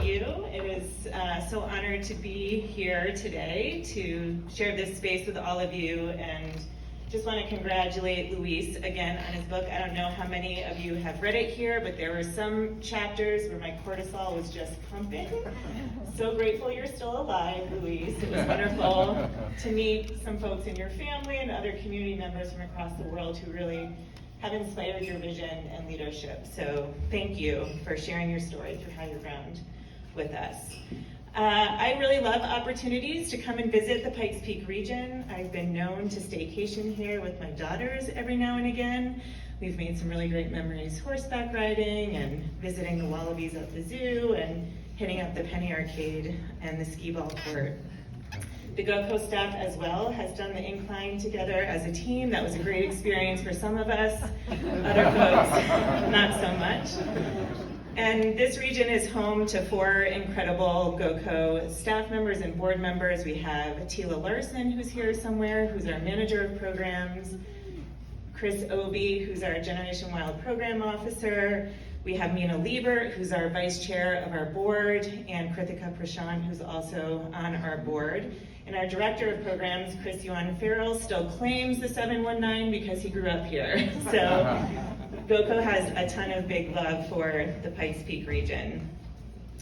you. It is so honored to be here today to share this space with all of you, and just want to congratulate Luis again on his book. I don't know how many of you have read it here, but there were some chapters where my cortisol was just pumping. So grateful you're still alive, Luis. It was wonderful to meet some folks in your family and other community members from across the world who really have inspired your vision and leadership. So thank you for sharing your story through Higher Ground with us. I really love opportunities to come and visit the Pikes Peak region. I've been known to staycation here with my daughters every now and again. We've made some really great memories horseback riding and visiting the wallabies at the zoo and hitting up the Penny Arcade and the skee ball court. The GOCO staff as well has done the incline together as a team. That was a great experience for some of us, other folks not so much. And this region is home to 4 incredible GOCO staff members and board members. We have Tila Larson, who's here somewhere, who's our manager of programs, Chris Obie, who's our Generation Wild program officer. We have Mina Liebert, who's our vice chair of our board, and Krithika Prashant, who's also on our board. And our director of programs, Chris Yuan Farrell, still claims the 719 because he grew up here. So GOCO has a ton of big love for the Pikes Peak region.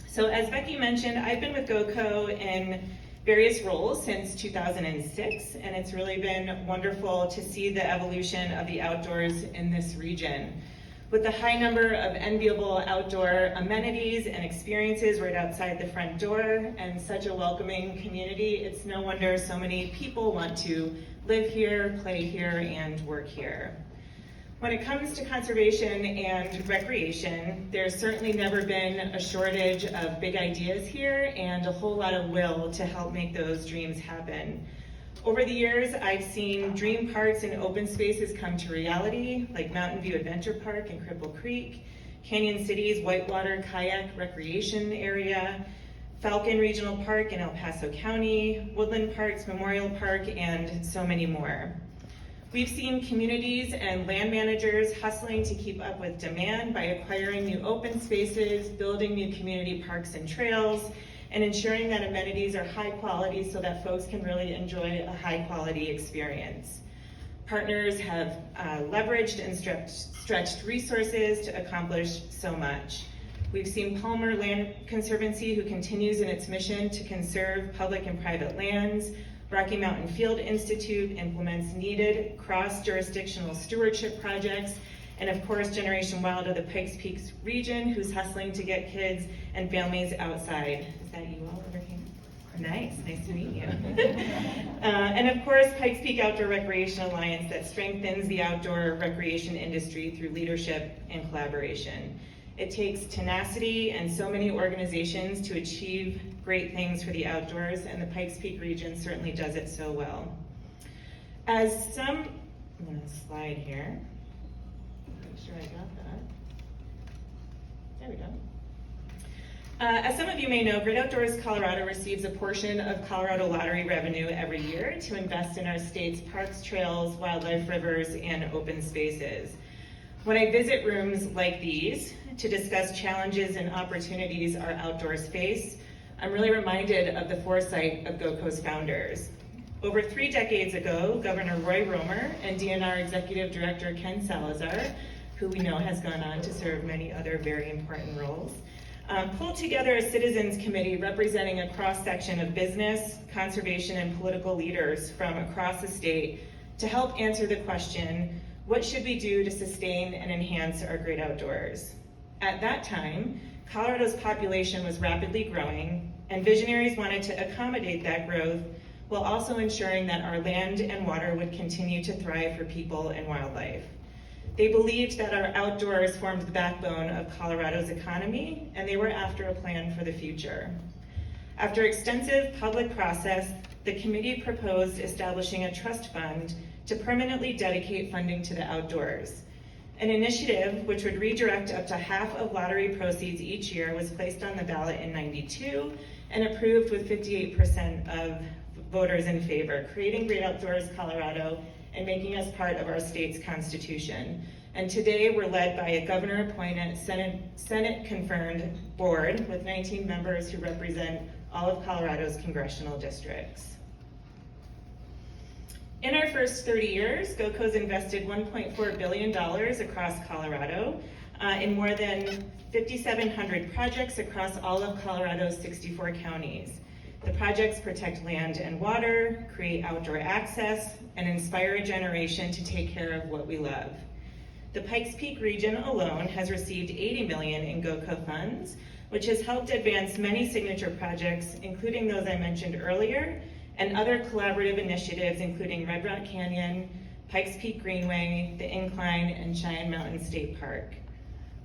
So as Becky mentioned, I've been with GOCO in various roles since 2006, and it's really been wonderful to see the evolution of the outdoors in this region. With the high number of enviable outdoor amenities and experiences right outside the front door and such a welcoming community, it's no wonder so many people want to live here, play here, and work here. When it comes to conservation and recreation, there's certainly never been a shortage of big ideas here and a whole lot of will to help make those dreams happen. Over the years, I've seen dream parks and open spaces come to reality, like Mountain View Adventure Park in Cripple Creek, Canyon City's Whitewater Kayak Recreation Area, Falcon Regional Park in El Paso County, Woodland Parks Memorial Park, and so many more. We've seen communities and land managers hustling to keep up with demand by acquiring new open spaces, building new community parks and trails, and ensuring that amenities are high quality so that folks can really enjoy a high quality experience. Partners have leveraged and stretched resources to accomplish so much. We've seen Palmer Land Conservancy, who continues in its mission to conserve public and private lands. Rocky Mountain Field Institute implements needed cross-jurisdictional stewardship projects. And of course, Generation Wild of the Pikes Peak region, who's hustling to get kids and families outside. Is that you all over here? Nice to meet you. And of course, Pikes Peak Outdoor Recreation Alliance that strengthens the outdoor recreation industry through leadership and collaboration. It takes tenacity and so many organizations to achieve great things for the outdoors, and the Pikes Peak region certainly does it so well. I'm gonna slide here. Make sure I got that. There we go. As some of you may know, Great Outdoors Colorado receives a portion of Colorado lottery revenue every year to invest in our state's parks, trails, wildlife, rivers, and open spaces. When I visit rooms like these to discuss challenges and opportunities our outdoors face, I'm really reminded of the foresight of GOCO's founders. Over 3 decades ago, Governor Roy Romer and DNR Executive Director Ken Salazar, who we know has gone on to serve many other very important roles, pulled together a citizens committee representing a cross-section of business, conservation, and political leaders from across the state to help answer the question, what should we do to sustain and enhance our great outdoors? At that time, Colorado's population was rapidly growing, and visionaries wanted to accommodate that growth while also ensuring that our land and water would continue to thrive for people and wildlife. They believed that our outdoors formed the backbone of Colorado's economy, and they were after a plan for the future. After extensive public process, the committee proposed establishing a trust fund to permanently dedicate funding to the outdoors. An initiative which would redirect up to half of lottery proceeds each year was placed on the ballot in '92 and approved with 58% of voters in favor, creating Great Outdoors Colorado and making us part of our state's constitution. And today we're led by a governor-appointed, Senate-confirmed board with 19 members who represent all of Colorado's congressional districts. In our first 30 years, GOCO's invested $1.4 billion across Colorado in more than 5,700 projects across all of Colorado's 64 counties. The projects protect land and water, create outdoor access, and inspire a generation to take care of what we love. The Pikes Peak region alone has received $80 million in GOCO funds, which has helped advance many signature projects, including those I mentioned earlier, and other collaborative initiatives, including Red Rock Canyon, Pikes Peak Greenway, the Incline, and Cheyenne Mountain State Park.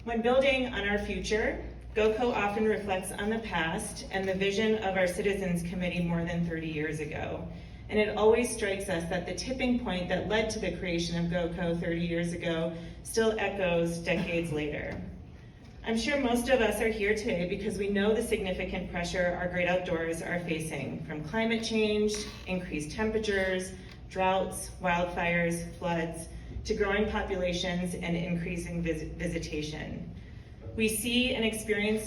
When building on our future, GOCO often reflects on the past and the vision of our Citizens Committee more than 30 years ago. And it always strikes us that the tipping point that led to the creation of GOCO 30 years ago still echoes decades later. I'm sure most of us are here today because we know the significant pressure our great outdoors are facing, from climate change, increased temperatures, droughts, wildfires, floods, to growing populations and increasing visitation. We see and experience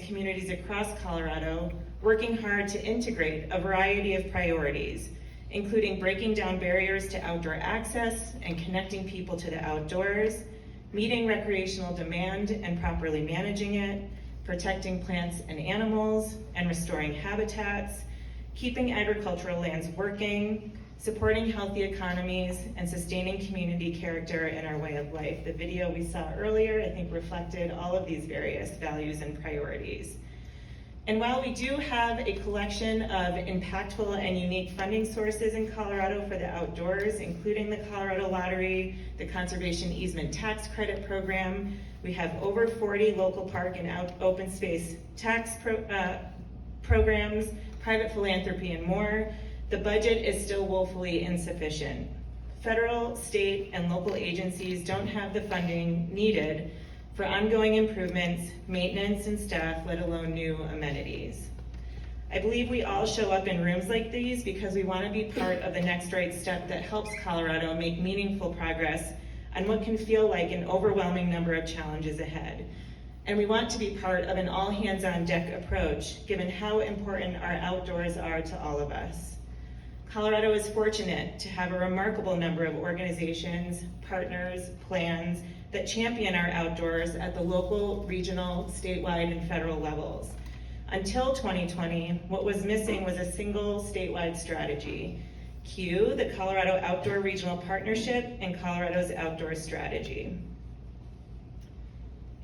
communities across Colorado working hard to integrate a variety of priorities, including breaking down barriers to outdoor access and connecting people to the outdoors, meeting recreational demand and properly managing it, protecting plants and animals and restoring habitats, keeping agricultural lands working, supporting healthy economies, and sustaining community character in our way of life. The video we saw earlier, I think, reflected all of these various values and priorities. And while we do have a collection of impactful and unique funding sources in Colorado for the outdoors, including the Colorado Lottery, the Conservation Easement Tax Credit Program, we have over 40 local park and open space tax programs, private philanthropy, and more, the budget is still woefully insufficient. Federal, state, and local agencies don't have the funding needed for ongoing improvements, maintenance, and staff, let alone new amenities. I believe we all show up in rooms like these because we want to be part of the next right step that helps Colorado make meaningful progress on what can feel like an overwhelming number of challenges ahead. And we want to be part of an all-hands-on-deck approach, given how important our outdoors are to all of us. Colorado is fortunate to have a remarkable number of organizations, partners, plans that champion our outdoors at the local, regional, statewide, and federal levels. Until 2020, what was missing was a single statewide strategy. Cue the Colorado Outdoor Regional Partnership and Colorado's Outdoor Strategy.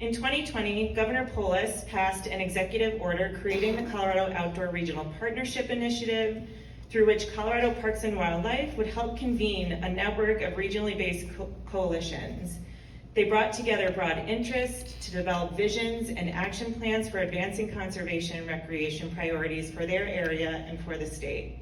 In 2020, Governor Polis passed an executive order creating the Colorado Outdoor Regional Partnership Initiative, through which Colorado Parks and Wildlife would help convene a network of regionally based coalitions. They brought together broad interest to develop visions and action plans for advancing conservation and recreation priorities for their area and for the state.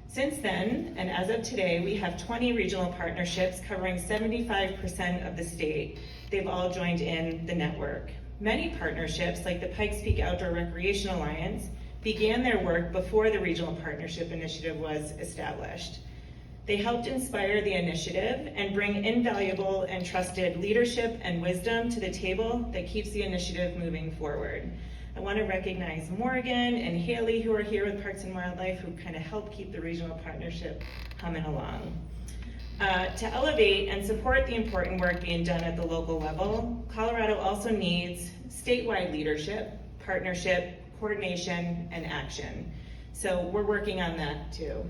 Since then, and as of today, we have 20 regional partnerships covering 75% of the state. They've all joined in the network. Many partnerships, like the Pikes Peak Outdoor Recreation Alliance, began their work before the Regional Partnership Initiative was established. They helped inspire the initiative and bring invaluable and trusted leadership and wisdom to the table that keeps the initiative moving forward. I want to recognize Morgan and Haley, who are here with Parks and Wildlife, who kind of help keep the regional partnership humming along. To elevate and support the important work being done at the local level, Colorado also needs statewide leadership, partnership, coordination, and action. So we're working on that too.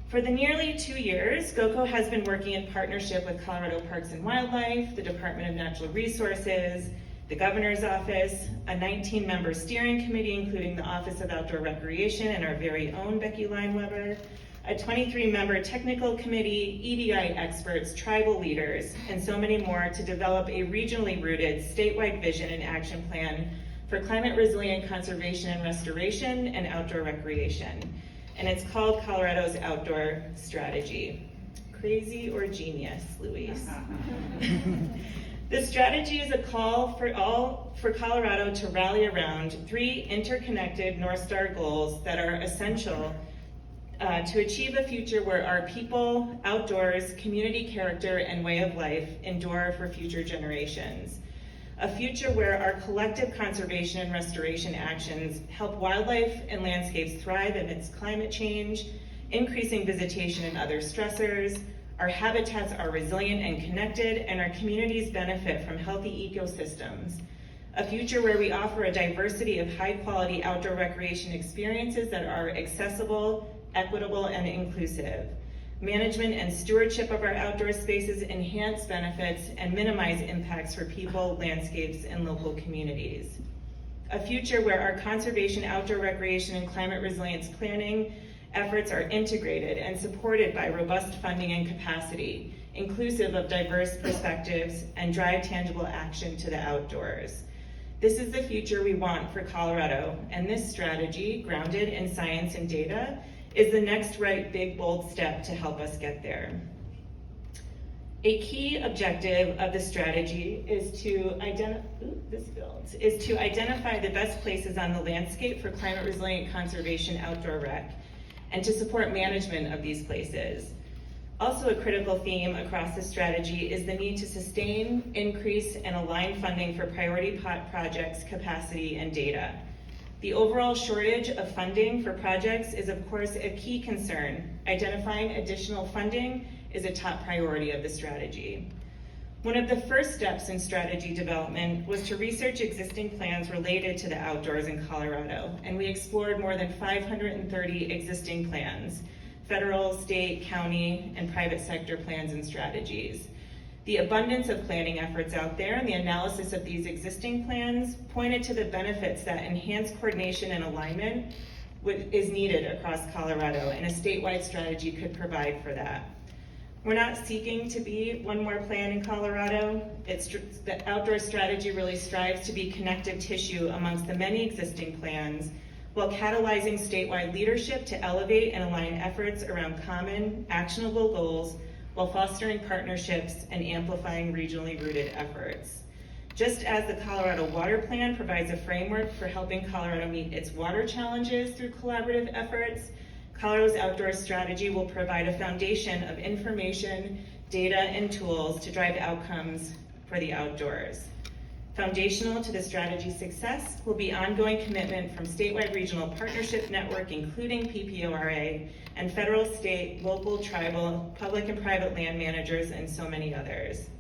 For the nearly 2 years, GOCO has been working in partnership with Colorado Parks and Wildlife, the Department of Natural Resources, the Governor's Office, a 19-member steering committee, including the Office of Outdoor Recreation and our very own Becky Lineweber, a 23-member technical committee, EDI experts, tribal leaders, and so many more to develop a regionally rooted statewide vision and action plan for climate resilient conservation and restoration and outdoor recreation. And it's called Colorado's Outdoor Strategy. Crazy or genius, Luis? The strategy is a call for Colorado to rally around 3 interconnected North Star goals that are essential to achieve a future where our people, outdoors, community character, and way of life endure for future generations. A future where our collective conservation and restoration actions help wildlife and landscapes thrive amidst climate change, increasing visitation and other stressors, our habitats are resilient and connected, and our communities benefit from healthy ecosystems. A future where we offer a diversity of high-quality outdoor recreation experiences that are accessible, equitable, and inclusive. Management and stewardship of our outdoor spaces enhance benefits and minimize impacts for people, landscapes, and local communities. A future where our conservation, outdoor recreation, and climate resilience planning efforts are integrated and supported by robust funding and capacity, inclusive of diverse perspectives, and drive tangible action to the outdoors. This is the future we want for Colorado, and this strategy, grounded in science and data, is the next right big, bold step to help us get there. A key objective of the strategy is to identify the best places on the landscape for climate resilient conservation outdoor rec, and to support management of these places. Also a critical theme across the strategy is the need to sustain, increase, and align funding for priority projects, capacity, and data. The overall shortage of funding for projects is of course a key concern. Identifying additional funding is a top priority of the strategy. One of the first steps in strategy development was to research existing plans related to the outdoors in Colorado, and we explored more than 530 existing plans, federal, state, county, and private sector plans and strategies. The abundance of planning efforts out there and the analysis of these existing plans pointed to the benefits that enhanced coordination and alignment is needed across Colorado, and a statewide strategy could provide for that. We're not seeking to be one more plan in Colorado. The outdoor strategy really strives to be connective tissue amongst the many existing plans, while catalyzing statewide leadership to elevate and align efforts around common, actionable goals, while fostering partnerships and amplifying regionally rooted efforts. Just as the Colorado Water Plan provides a framework for helping Colorado meet its water challenges through collaborative efforts, Colorado's outdoor strategy will provide a foundation of information, data, and tools to drive outcomes for the outdoors. Foundational to the strategy's success will be ongoing commitment from statewide regional partnership network, including PPORA, and federal, state, local, tribal, public and private land managers, and so many others.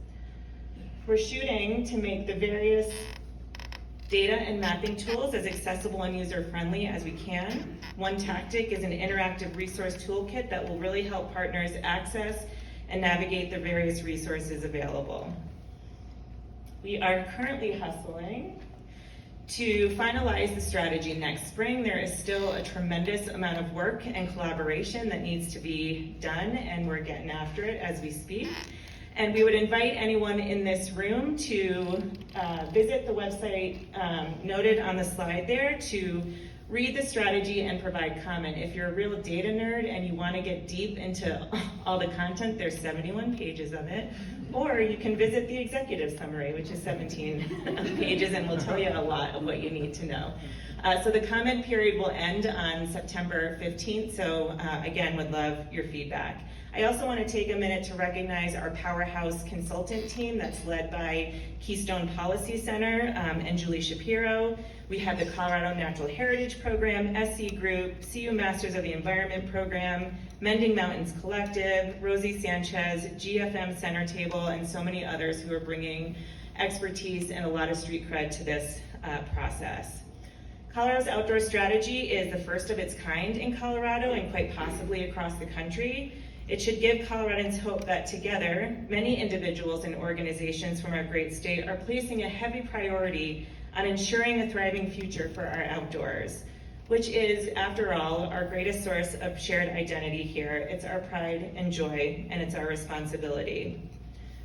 We're shooting to make the various data and mapping tools as accessible and user-friendly as we can. One tactic is an interactive resource toolkit that will really help partners access and navigate the various resources available. We are currently hustling to finalize the strategy next spring. There is still a tremendous amount of work and collaboration that needs to be done, and we're getting after it as we speak. And we would invite anyone in this room to visit the website noted on the slide there to read the strategy and provide comment. If you're a real data nerd and you want to get deep into all the content, there's 71 pages of it. Or you can visit the executive summary, which is 17 pages, and will tell you a lot of what you need to know. So the comment period will end on September 15th, so again, would love your feedback. I also want to take a minute to recognize our powerhouse consultant team that's led by Keystone Policy Center and Julie Shapiro. We have the Colorado Natural Heritage Program, SC Group, CU Masters of the Environment Program, Mending Mountains Collective, Rosie Sanchez, GFM Center Table, and so many others who are bringing expertise and a lot of street cred to this process. Colorado's outdoor strategy is the first of its kind in Colorado and quite possibly across the country. It should give Coloradans hope that together, many individuals and organizations from our great state are placing a heavy priority on ensuring a thriving future for our outdoors, which is, after all, our greatest source of shared identity here. It's our pride and joy, and it's our responsibility.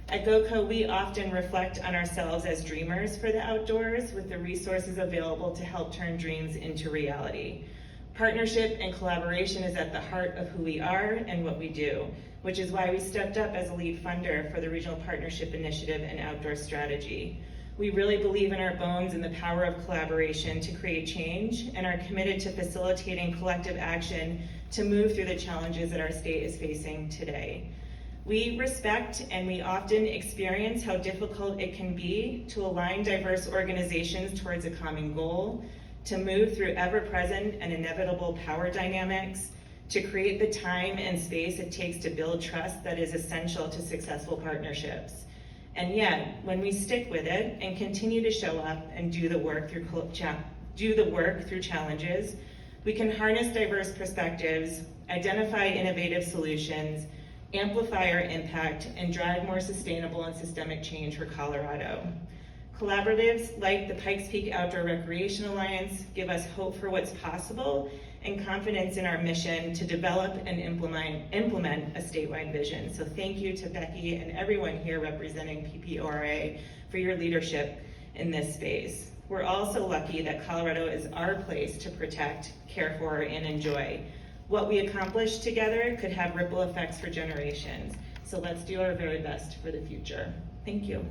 At GOCO, we often reflect on ourselves as dreamers for the outdoors, with the resources available to help turn dreams into reality. Partnership and collaboration is at the heart of who we are and what we do, which is why we stepped up as a lead funder for the Regional Partnership Initiative and Outdoor Strategy. We really believe in our bones and the power of collaboration to create change, and are committed to facilitating collective action to move through the challenges that our state is facing today. We respect and we often experience how difficult it can be to align diverse organizations towards a common goal, to move through ever-present and inevitable power dynamics, to create the time and space it takes to build trust that is essential to successful partnerships. And yet, when we stick with it and continue to show up and do the work through challenges, we can harness diverse perspectives, identify innovative solutions, amplify our impact, and drive more sustainable and systemic change for Colorado. Collaboratives like the Pikes Peak Outdoor Recreation Alliance give us hope for what's possible and confidence in our mission to develop and implement a statewide vision. So thank you to Becky and everyone here representing PPORA for your leadership in this space. We're also lucky that Colorado is our place to protect, care for, and enjoy. What we accomplish together could have ripple effects for generations. So let's do our very best for the future. Thank you.